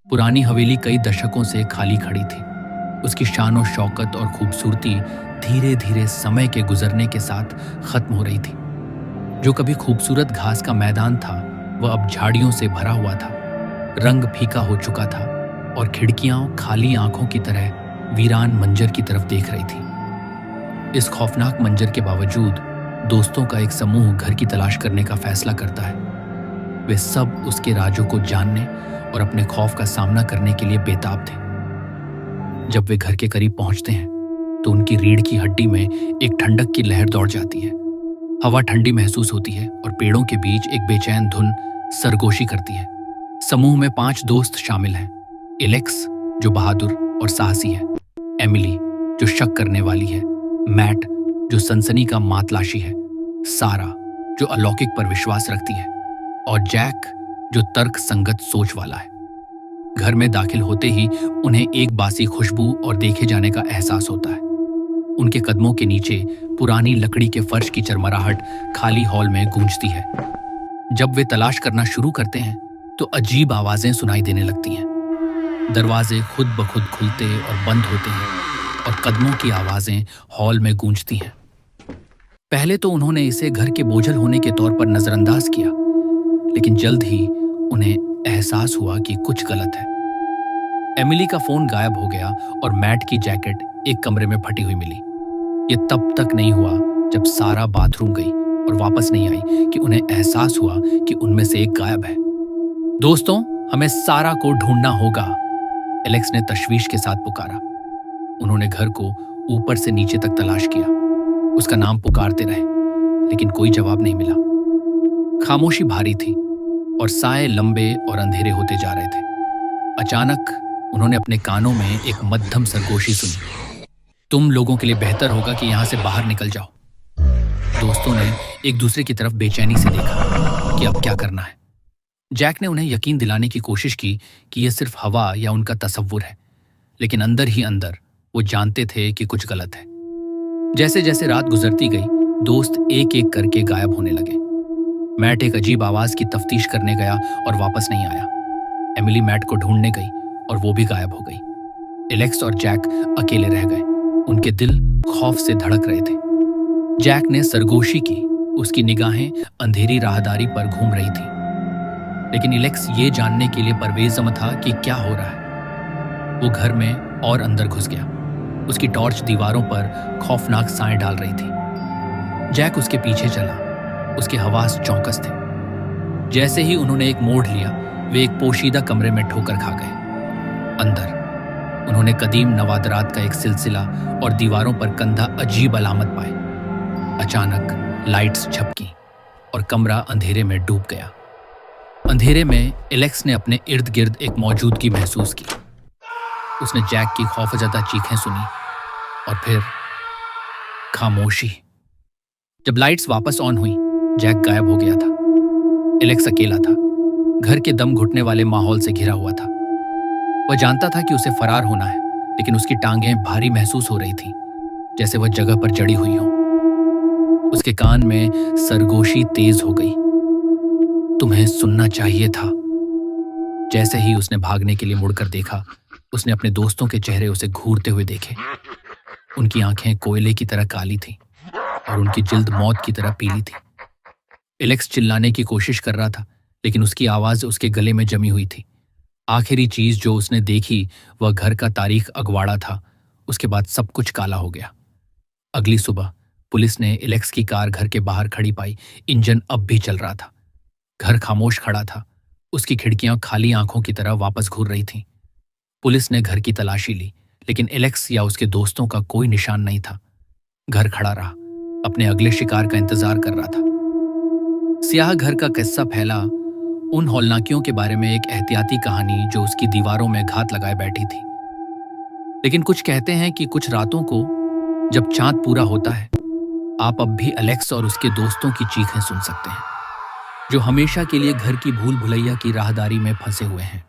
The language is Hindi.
पुरानी हवेली कई दशकों से खाली खड़ी थी। उसकी शान और शौकत और खूबसूरती धीरे धीरे समय के गुजरने के साथ खत्म हो रही थी। जो कभी खूबसूरत घास का मैदान था, वह अब झाड़ियों से भरा हुआ था। रंग फीका हो चुका था और खिड़कियां खाली आंखों की तरह वीरान मंजर की तरफ देख रही थी। इस खौफनाक मंजर के बावजूद दोस्तों का एक समूह घर की तलाश करने का फैसला करता है। वे सब उसके राजों को जानने और अपने खौफ का सामना करने के लिए बेताब थे। जब वे घर के करीब पहुंचते हैं तो उनकी रीढ़ की हड्डी में एक ठंडक की लहर दौड़ जाती है। हवा ठंडी महसूस होती है और पेड़ों के बीच एक बेचैन धुन सरगोशी करती है। समूह में 5 दोस्त शामिल हैं। एलेक्स, जो बहादुर और साहसी है। एमिली, जो शक करने वाली है। मैट, जो सनसनी का मातलाशी है। सारा, जो अलौकिक पर विश्वास रखती है। और जैक, जो तर्क संगत सोच वाला है। घर में दाखिल होते ही उन्हें एक बासी खुशबू और देखे जाने का एहसास होता है। उनके कदमों के नीचे पुरानी लकड़ी के फर्श की चरमराहट खाली हॉल में गूंजती है। जब वे तलाश करना शुरू करते हैं तो अजीब आवाजें सुनाई देने लगती हैं। दरवाजे खुद ब खुद खुलते और बंद होते हैं और कदमों की आवाजें हॉल में गूंजती हैं। पहले तो उन्होंने इसे घर के बोझल होने के तौर पर नजरअंदाज किया, लेकिन जल्द ही उन्हें एहसास हुआ कि कुछ गलत है। एमिली का फोन गायब हो गया और मैट की जैकेट एक कमरे में फटी हुई मिली। ये तब तक नहीं हुआ जब सारा बाथरूम गई और वापस नहीं आई कि उन्हें एहसास हुआ कि उनमें से एक गायब है। दोस्तों, हमें सारा को ढूंढना होगा, एलेक्स ने तशवीश के साथ पुकारा। उन्होंने घर को ऊपर से नीचे तक तलाश किया। उसका नाम पुकारते रहे, लेकिन कोई जवाब नहीं मिला। खामोशी भारी थी और साए लंबे और अंधेरे होते जा रहे थे। अचानक उन्होंने अपने कानों में एक मध्यम सरगोशी सुनी। तुम लोगों के लिए बेहतर होगा कि यहां से बाहर निकल जाओ। दोस्तों ने एक दूसरे की तरफ बेचैनी से देखा कि अब क्या करना है। जैक ने उन्हें यकीन दिलाने की कोशिश की कि यह सिर्फ हवा या उनका तसव्वुर है, लेकिन अंदर ही अंदर वो जानते थे कि कुछ गलत है। जैसे जैसे रात गुजरती गई, दोस्त एक एक करके गायब होने लगे। मैट एक अजीब आवाज की तफ्तीश करने गया और वापस नहीं आया। एमिली मैट को ढूंढने गई और वो भी गायब हो गई। एलेक्स और जैक अकेले रह गए। उनके दिल खौफ से धड़क रहे थे। जैक ने सरगोशी की। उसकी निगाहें अंधेरी राहदारी पर घूम रही थी, लेकिन एलेक्स ये जानने के लिए परवेज़म था कि क्या हो रहा है। वो घर में और अंदर घुस गया। उसकी टॉर्च दीवारों पर खौफनाक साएं डाल रही थी। जैक उसके पीछे चला। उसके हवास चौकस थे। जैसे ही उन्होंने एक मोड़ लिया, वे एक पोशीदा कमरे में ठोकर खा गए। अंदर उन्होंने कदीम नवादरात का एक सिलसिला और दीवारों पर कंधा अजीब अलामत पाए। अचानक लाइट्स झपकी और कमरा अंधेरे में डूब गया। अंधेरे में एलेक्स ने अपने इर्द गिर्द एक मौजूदगी महसूस की। उसने जैक की खौफजदा चीखें सुनी और फिर खामोशी। जब लाइट्स वापस ऑन हुई, जैक गायब हो गया था। एलेक्स अकेला था। घर के दम घुटने वाले माहौल से घिरा हुआ था। वह जानता था कि उसे फरार होना है, लेकिन उसकी टांगें भारी महसूस हो रही थीं, जैसे वह जगह पर जड़ी हुई हो। उसके कान में सरगोशी तेज हो गई। तुम्हें सुनना चाहिए था। जैसे ही उसने भागने के लिए मुड़कर देखा, उसने अपने दोस्तों के चेहरे उसे घूरते हुए देखे। उनकी आंखें कोयले की तरह काली थीं और उनकी जिल्द मौत की तरह पीली थी। एलेक्स चिल्लाने की कोशिश कर रहा था, लेकिन उसकी आवाज उसके गले में जमी हुई थी। आखिरी चीज जो उसने देखी वह घर का तारीख अगवाड़ा था। उसके बाद सब कुछ काला हो गया। अगली सुबह पुलिस ने एलेक्स की कार घर के बाहर खड़ी पाई। इंजन अब भी चल रहा था। घर खामोश खड़ा था। उसकी खिड़कियां खाली आंखों की तरह वापस घूर रही थीं। पुलिस ने घर की तलाशी ली, लेकिन एलेक्स या उसके दोस्तों का कोई निशान नहीं था। घर खड़ा रहा, अपने अगले शिकार का इंतजार कर रहा था। स्याह घर का किस्सा फैला उन हौलनाकियों के बारे में, एक एहतियाती कहानी जो उसकी दीवारों में घात लगाए बैठी थी। लेकिन कुछ कहते हैं कि कुछ रातों को जब चांद पूरा होता है, आप अब भी एलेक्स और उसके दोस्तों की चीखें सुन सकते हैं, जो हमेशा के लिए घर की भूल भुलैया की राहदारी में फंसे हुए हैं।